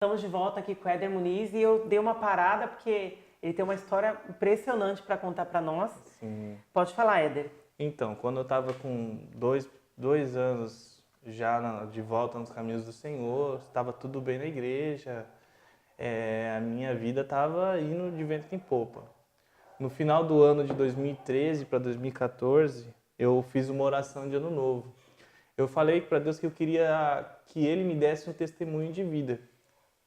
Estamos de volta aqui com o Éder Muniz e eu dei uma parada porque ele tem uma história impressionante para contar para nós. Sim. Pode falar, Éder. Então, quando eu estava com dois anos já de volta nos caminhos do Senhor, estava tudo bem na igreja, a minha vida estava indo de vento em popa. No final do ano de 2013 para 2014, eu fiz uma oração de ano novo. Eu falei para Deus que eu queria que Ele me desse um testemunho de vida,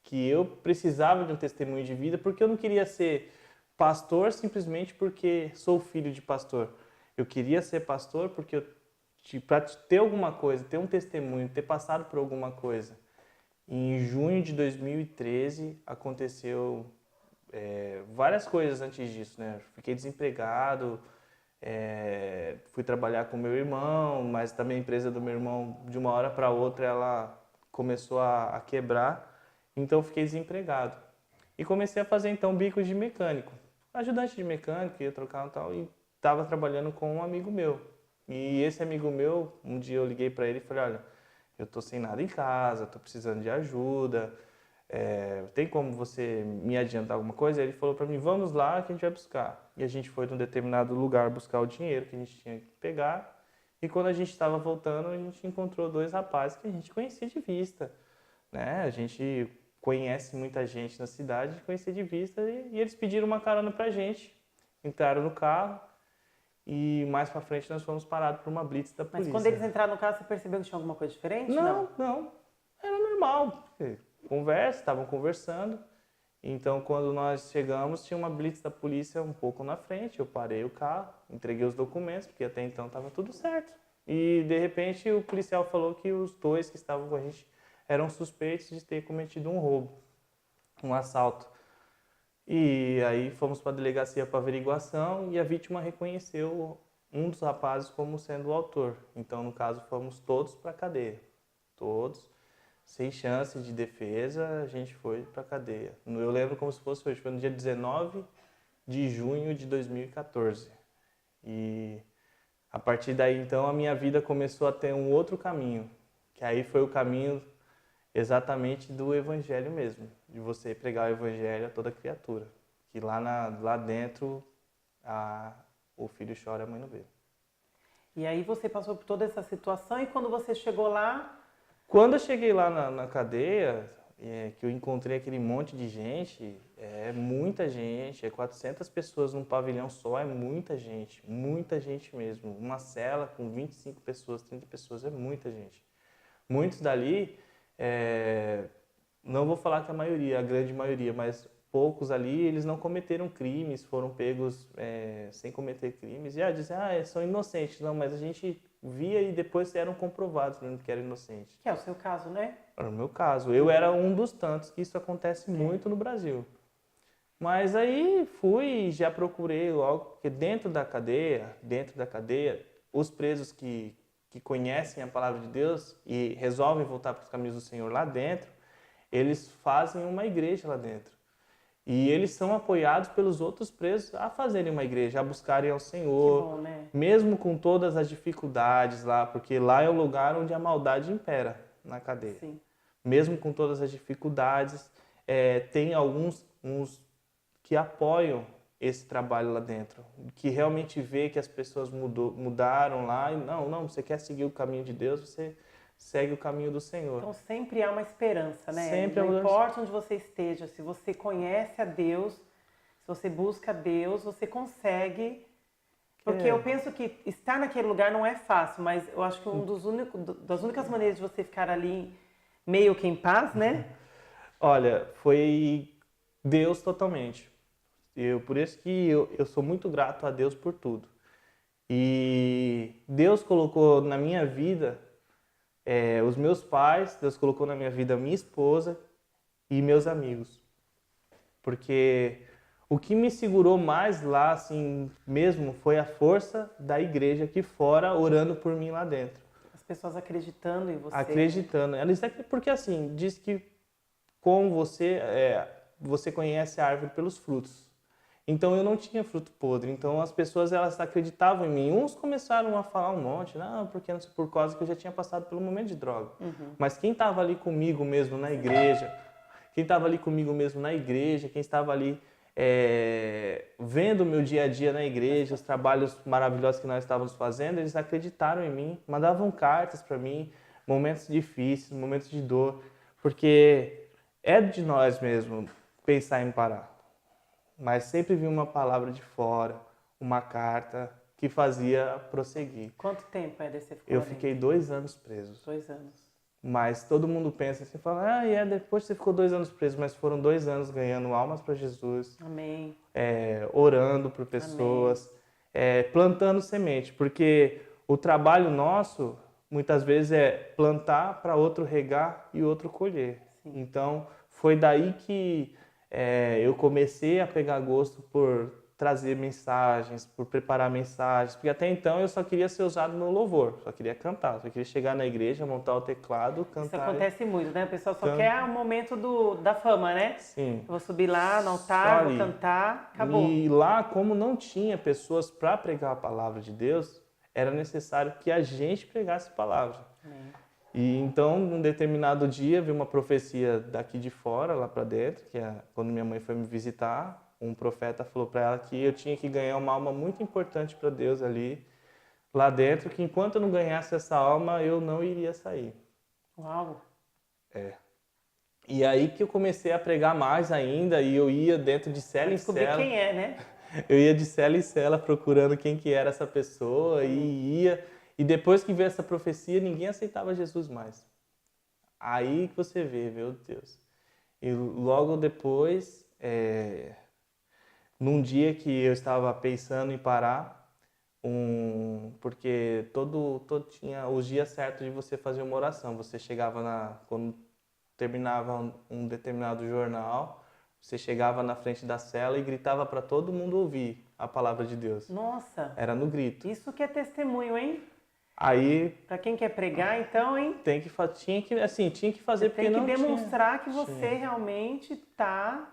que eu precisava de um testemunho de vida, porque eu não queria ser pastor simplesmente porque sou filho de pastor. Eu queria ser pastor porque para ter alguma coisa, ter um testemunho, ter passado por alguma coisa. Em junho de 2013 aconteceu várias coisas antes disso, né? Fiquei desempregado, fui trabalhar com meu irmão, mas também a empresa do meu irmão, de uma hora para outra, ela começou a quebrar, então fiquei desempregado. E comecei a fazer então bicos de mecânico, ajudante de mecânico, ia trocar e tal, e estava trabalhando com um amigo meu. E esse amigo meu, um dia eu liguei para ele e falei, olha, eu tô sem nada em casa, tô precisando de ajuda, tem como você me adiantar alguma coisa? Ele falou para mim, vamos lá que a gente vai buscar. E a gente foi num determinado lugar buscar o dinheiro que a gente tinha que pegar. E quando a gente estava voltando, a gente encontrou dois rapazes que a gente conhecia de vista, né? A gente conhece muita gente na cidade, conhecia de vista, e eles pediram uma carona pra gente. Entraram no carro e mais pra frente nós fomos parados por uma blitz da polícia. Mas quando eles entraram no carro, você percebeu que tinha alguma coisa diferente? Não. Era normal. Estavam conversando. Então, quando nós chegamos, tinha uma blitz da polícia um pouco na frente. Eu parei o carro, entreguei os documentos, porque até então estava tudo certo. E, de repente, o policial falou que os dois que estavam com a gente eram suspeitos de ter cometido um roubo, um assalto. E aí fomos para a delegacia para averiguação e a vítima reconheceu um dos rapazes como sendo o autor. Então, no caso, fomos todos para a cadeia. Todos. Sem chance de defesa, a gente foi para a cadeia. Eu lembro como se fosse hoje, foi no dia 19 de junho de 2014. E a partir daí, então, a minha vida começou a ter um outro caminho, que aí foi o caminho exatamente do evangelho mesmo, de você pregar o evangelho a toda criatura. Que lá dentro, o filho chora, a mãe não vê. E aí você passou por toda essa situação e quando você chegou lá... Quando eu cheguei lá na cadeia, que eu encontrei aquele monte de gente, muita gente, 400 pessoas num pavilhão só, é muita gente mesmo. Uma cela com 25 pessoas, 30 pessoas, é muita gente. Muitos dali, não vou falar que a maioria, a grande maioria, mas poucos ali, eles não cometeram crimes, foram pegos sem cometer crimes. E dizem, são inocentes. Não, mas a gente via e depois eram comprovados que eram inocentes. Que é o seu caso, né? Era o meu caso. Eu era um dos tantos, que isso acontece muito no Brasil. Mas aí fui e já procurei logo, porque dentro da cadeia, os presos que conhecem a palavra de Deus e resolvem voltar para os caminhos do Senhor lá dentro, eles fazem uma igreja lá dentro. E eles são apoiados pelos outros presos a fazerem uma igreja, a buscarem ao Senhor, que bom, né? Mesmo com todas as dificuldades lá, porque lá é o lugar onde a maldade impera na cadeia. Sim. Mesmo com todas as dificuldades, tem uns que apoiam esse trabalho lá dentro, que realmente vê que as pessoas mudaram lá e não, você quer seguir o caminho de Deus, você segue o caminho do Senhor. Então sempre há uma esperança, né? Sempre não importa onde você esteja, se você conhece a Deus, se você busca a Deus, você consegue. Porque eu penso que estar naquele lugar não é fácil, mas eu acho que das únicas maneiras de você ficar ali meio que em paz, né? Olha, foi Deus totalmente. Por isso que eu sou muito grato a Deus por tudo. E Deus colocou na minha vida os meus pais, Deus colocou na minha vida a minha esposa e meus amigos. Porque o que me segurou mais lá, assim, mesmo, foi a força da igreja aqui fora, orando por mim lá dentro. As pessoas acreditando em você. Acreditando. Porque assim, diz que com você, você conhece a árvore pelos frutos. Então eu não tinha fruto podre. Então as pessoas, elas acreditavam em mim. Uns começaram a falar um monte, não, porque não sei, por causa que eu já tinha passado pelo momento de droga. Uhum. Mas quem estava ali comigo mesmo na igreja, quem estava ali comigo mesmo na igreja, quem estava ali vendo o meu dia a dia na igreja, os trabalhos maravilhosos que nós estávamos fazendo, eles acreditaram em mim, mandavam cartas para mim, momentos difíceis, momentos de dor, porque é de nós mesmo pensar em parar. Mas sempre vinha uma palavra de fora, uma carta que fazia prosseguir. Quanto tempo é desse você ficou Eu lá dentro? fiquei 2 anos preso. 2 anos. Mas todo mundo pensa assim, fala, depois você ficou 2 anos preso, mas foram 2 anos ganhando almas para Jesus, Amém. orando por pessoas, plantando semente, porque o trabalho nosso, muitas vezes, é plantar para outro regar e outro colher. Sim. Então, foi daí que eu comecei a pegar gosto por trazer mensagens, por preparar mensagens, porque até então eu só queria ser usado no louvor, só queria cantar, só queria chegar na igreja, montar o teclado, cantar. Isso acontece muito, né? O pessoal só quer o momento da fama, né? Sim. Eu vou subir lá no altar, vou cantar, acabou. E lá, como não tinha pessoas para pregar a palavra de Deus, era necessário que a gente pregasse a palavra. Amém. E então, num determinado dia, veio uma profecia daqui de fora, lá para dentro, que quando minha mãe foi me visitar, um profeta falou para ela que eu tinha que ganhar uma alma muito importante para Deus ali, lá dentro, que enquanto eu não ganhasse essa alma, eu não iria sair. Uau! E aí que eu comecei a pregar mais ainda, e eu ia dentro de cela em Descobrir cela. quem é, né? Eu ia de cela em cela procurando quem que era essa pessoa, e ia. E depois que veio essa profecia, ninguém aceitava Jesus mais. Aí que você vê, meu Deus. E logo depois, num dia que eu estava pensando em parar, porque todo tinha os dias certos de você fazer uma oração. Você chegava quando terminava um determinado jornal, você chegava na frente da cela e gritava para todo mundo ouvir a palavra de Deus. Nossa! Era no grito. Isso que é testemunho, hein? Aí para quem quer pregar, então, hein? tinha que fazer, porque não tinha. Tem que demonstrar que você realmente está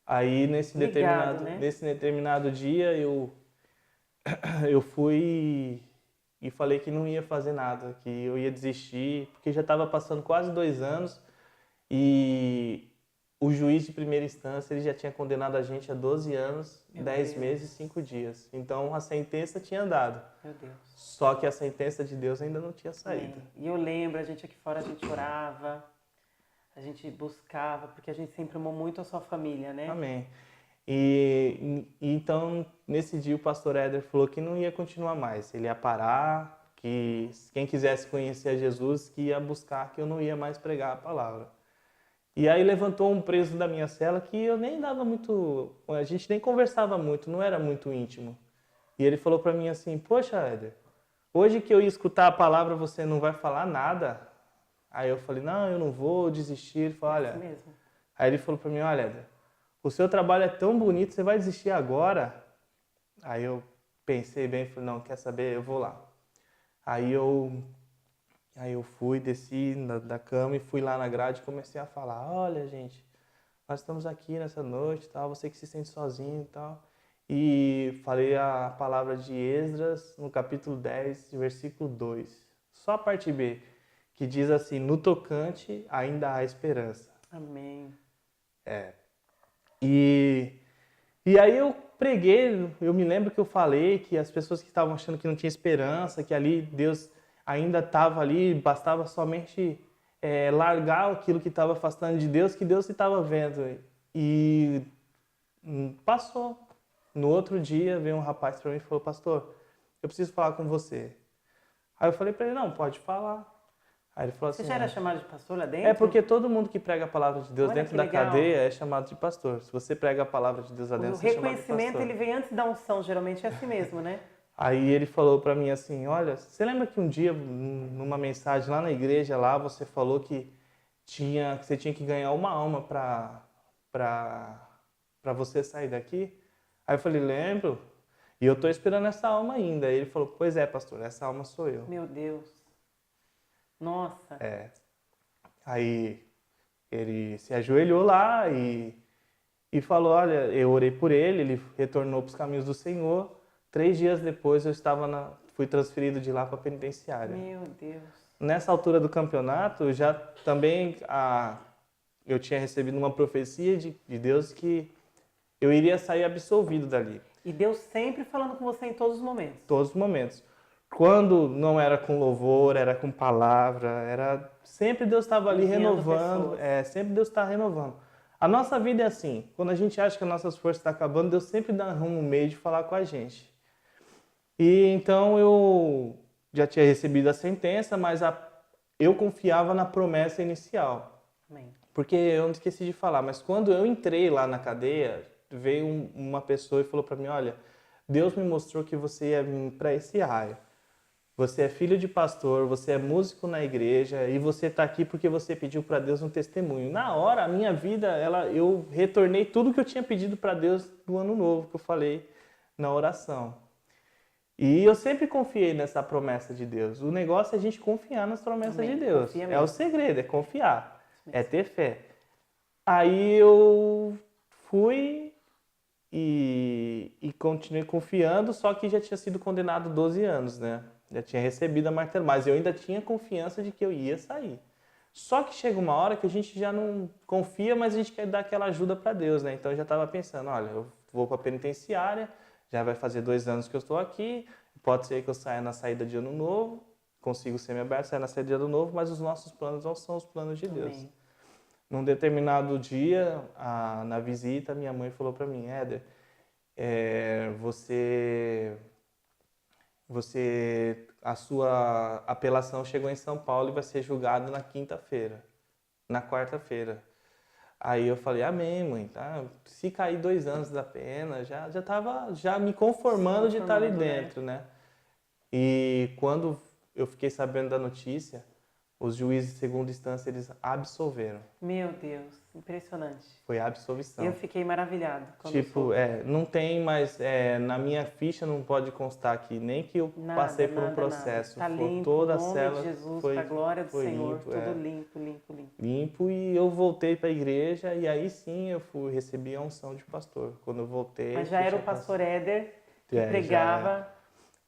Aí nesse determinado dia eu fui e falei que não ia fazer nada, que eu ia desistir, porque já estava passando quase 2 anos e o juiz de primeira instância ele já tinha condenado a gente a 12 anos, 10 meses e 5 dias. Então a sentença tinha dado. Meu Deus. Só que a sentença de Deus ainda não tinha saído. E eu lembro, a gente aqui fora, a gente orava, a gente buscava, porque a gente sempre amou muito a sua família, né? Amém. E então, nesse dia, o pastor Éder falou que não ia continuar mais. Ele ia parar, que quem quisesse conhecer a Jesus, que ia buscar, que eu não ia mais pregar a palavra. E aí levantou um preso da minha cela que eu nem dava muito... A gente nem conversava muito, não era muito íntimo. E ele falou para mim assim, poxa, Éder, hoje que eu ia escutar a palavra, você não vai falar nada? Aí eu falei, não, eu não vou desistir. Ele falou, olha... mesmo. Aí ele falou para mim, olha, Éder, o seu trabalho é tão bonito, você vai desistir agora? Aí eu pensei bem, falei, não, quer saber, eu vou lá. Aí eu fui, desci da cama e fui lá na grade e comecei a falar, olha, gente, nós estamos aqui nessa noite, tal, você que se sente sozinho e tal. E falei a palavra de Esdras, no capítulo 10, versículo 2. Só a parte B, que diz assim, no tocante ainda há esperança. Amém. E aí eu preguei, eu me lembro que eu falei que as pessoas que estavam achando que não tinha esperança, que ali Deus ainda estava ali, bastava somente largar aquilo que estava afastando de Deus, que Deus estava vendo. E passou. No outro dia veio um rapaz para mim e falou, pastor, eu preciso falar com você. Aí eu falei para ele, não, pode falar. Aí ele falou assim, você já era chamado de pastor lá dentro? É porque todo mundo que prega a palavra de Deus Olha dentro da cadeia é chamado de pastor. Se você prega a palavra de Deus lá dentro, você é chamado de pastor. O reconhecimento ele vem antes da unção, geralmente é assim mesmo, né? Aí ele falou para mim assim, olha, você lembra que um dia, numa mensagem lá na igreja, lá você falou que você tinha que ganhar uma alma para você sair daqui? Aí eu falei, lembro, e eu estou esperando essa alma ainda. Aí ele falou, pois é, pastor, essa alma sou eu. Meu Deus. Nossa. Aí ele se ajoelhou lá e falou, olha, eu orei por ele retornou para os caminhos do Senhor. 3 dias depois eu fui transferido de lá para a penitenciária. Meu Deus. Nessa altura do campeonato, eu tinha recebido uma profecia de Deus que eu iria sair absolvido dali. E Deus sempre falando com você em todos os momentos. Todos os momentos. Quando não era com louvor, era com palavra, era sempre Deus estava ali renovando, sempre Deus está renovando. A nossa vida é assim, quando a gente acha que as nossas forças estão acabando, Deus sempre dá um meio de falar com a gente. E então eu já tinha recebido a sentença, mas eu confiava na promessa inicial. Amém. Porque eu não esqueci de falar, mas quando eu entrei lá na cadeia, veio uma pessoa e falou para mim, olha, Deus me mostrou que você ia vir para esse raio. Você é filho de pastor, você é músico na igreja e você está aqui porque você pediu para Deus um testemunho. Na hora, a minha vida, eu retornei tudo que eu tinha pedido para Deus no ano novo, que eu falei na oração. E eu sempre confiei nessa promessa de Deus. O negócio é a gente confiar nas promessas de Deus. É o segredo, é confiar, é ter fé. Aí eu fui e continuei confiando, só que já tinha sido condenado 12 anos, né? Já tinha recebido a martelo, mas eu ainda tinha confiança de que eu ia sair. Só que chega uma hora que a gente já não confia, mas a gente quer dar aquela ajuda para Deus, né? Então eu já estava pensando, olha, eu vou para a penitenciária, já vai fazer 2 anos que eu estou aqui, pode ser que eu saia na saída de ano novo, consigo semi-aberto, sair na saída de ano novo, mas os nossos planos não são os planos de Deus. Amém. Num determinado dia, na visita, minha mãe falou para mim, Éder, a sua apelação chegou em São Paulo e vai ser julgada na quinta-feira, na quarta-feira. Aí eu falei, amém, mãe, tá? Se cair 2 anos da pena, já estava me conformando de estar ali dentro, né? E quando eu fiquei sabendo da notícia, os juízes de segunda instância, eles absolveram. Meu Deus, impressionante. Foi a absolvição. Eu fiquei maravilhado. Tipo, não tem mais, na minha ficha não pode constar aqui, nem que eu passei por um processo. Tá limpo, toda a nome cela de Jesus, foi, pra glória do Senhor, limpo, tudo limpo, limpo, limpo. Limpo, e eu voltei para a igreja e aí sim eu recebi a unção de pastor. Quando eu voltei... Mas já era o pastor Éder que pregava...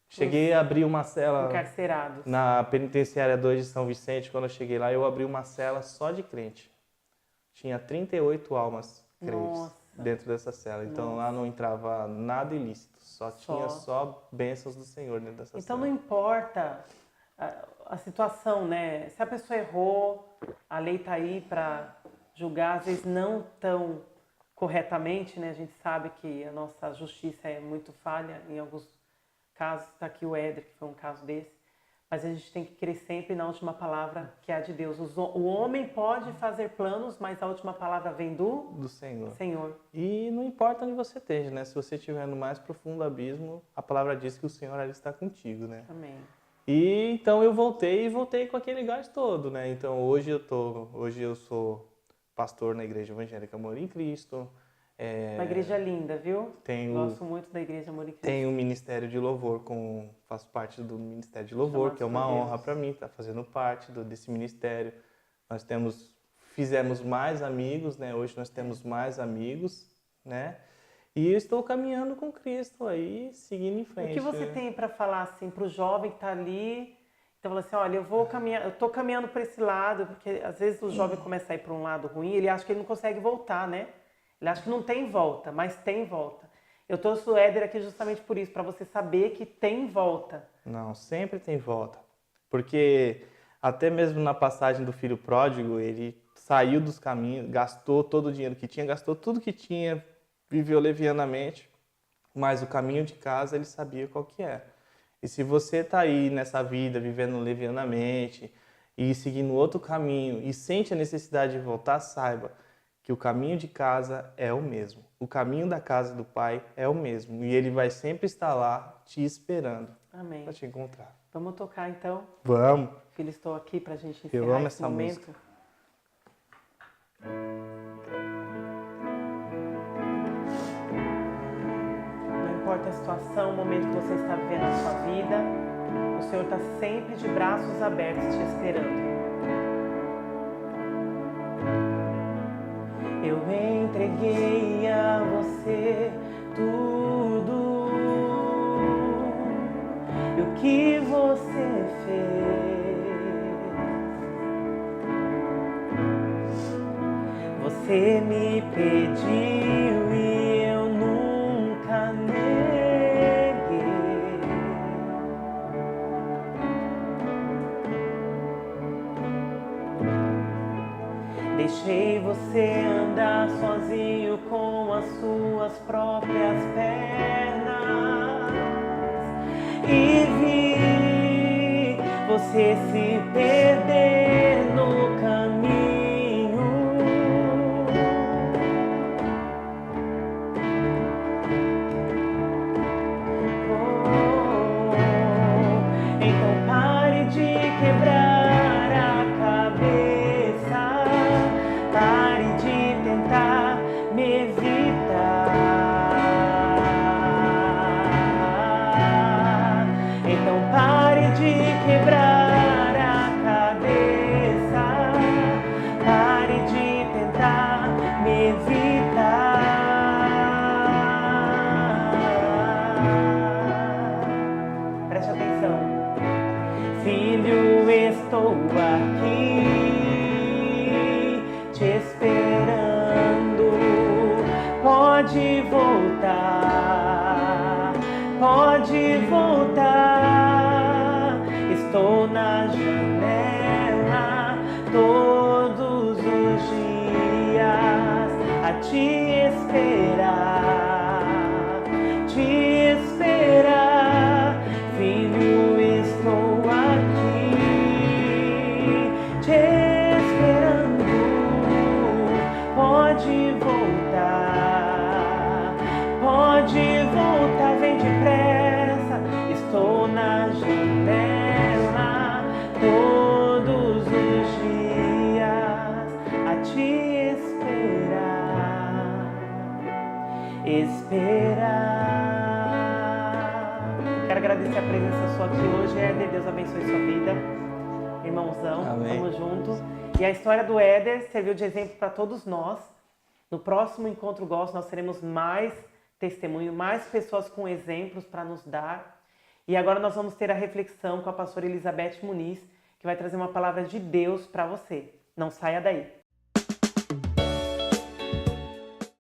Cheguei a abrir uma cela encarcerados. Na penitenciária 2 de São Vicente. Quando eu cheguei lá, eu abri uma cela só de crente. Tinha 38 almas crentes dentro dessa cela. Então lá não entrava nada ilícito. Tinha só bênçãos do Senhor dentro dessa cela. Então não importa a situação, né? Se a pessoa errou, a lei está aí para julgar, às vezes não tão corretamente, né? A gente sabe que a nossa justiça é muito falha em alguns casos. Está aqui o Éder, que foi um caso desse. Mas a gente tem que crer sempre na última palavra, que é a de Deus. O homem pode fazer planos, mas a última palavra vem do Senhor. E não importa onde você esteja, né? Se você estiver no mais profundo abismo, a palavra diz que o Senhor ali está contigo, né? Amém. E então eu voltei com aquele gás todo, né? Então hoje eu sou pastor na Igreja Evangélica Amor em Cristo. Uma igreja linda, viu? Gosto muito da Igreja Amor em Cristo. Tenho um ministério de louvor, faço parte do ministério de louvor, que é uma honra para mim estar fazendo parte desse ministério. Nós fizemos mais amigos, né? Hoje nós temos mais amigos, né? E eu estou caminhando com Cristo aí, seguindo em frente. O que você tem para falar assim para o jovem que está ali? Então, fala assim, olha, eu estou caminhando para esse lado, porque às vezes o jovem começa a ir para um lado ruim, ele acha que ele não consegue voltar, né? Ele acha que não tem volta, mas tem volta. Eu trouxe o Éder aqui justamente por isso, para você saber que tem volta. Não, sempre tem volta. Porque até mesmo na passagem do filho pródigo, ele saiu dos caminhos, gastou todo o dinheiro que tinha, gastou tudo que tinha, viveu levianamente, mas o caminho de casa ele sabia qual que é. E se você está aí nessa vida, vivendo levianamente e seguindo outro caminho e sente a necessidade de voltar, saiba que o caminho de casa é o mesmo. O caminho da casa do Pai é o mesmo. E Ele vai sempre estar lá te esperando. Amém. Para te encontrar. Vamos tocar então? Vamos. Filho, estou aqui para a gente encerrar Eu amo esse essa momento. Música. Não importa a situação, o momento que você está vivendo na sua vida, o Senhor está sempre de braços abertos te esperando. Eu entreguei a você tudo, e o que você fez. Você me pediu e eu nunca neguei. Deixei você andar sozinho com as suas próprias pernas e vi você se perder no caminho. Então pare de quebrar a cabeça, pare de tentar me evitar. Então pare de quebrar a cabeça, pare de tentar me evitar. Preste atenção. Filho, estou aqui te esperando. Pode voltar, pode voltar. Estou na janela todos os dias a te esperar, te esperar. Filho, estou aqui te esperando. Pode voltar, pode voltar, vem depressa. Estou na janela todos os dias a te esperar. Quero agradecer a presença sua aqui hoje, Éder. Deus abençoe sua vida. Irmãozão, Amém. tamo junto. E a história do Éder serviu de exemplo para todos nós. No próximo Encontro Gospel nós teremos mais testemunho, mais pessoas com exemplos para nos dar. E agora nós vamos ter a reflexão com a pastora Elizabeth Muniz, que vai trazer uma palavra de Deus para você. Não saia daí.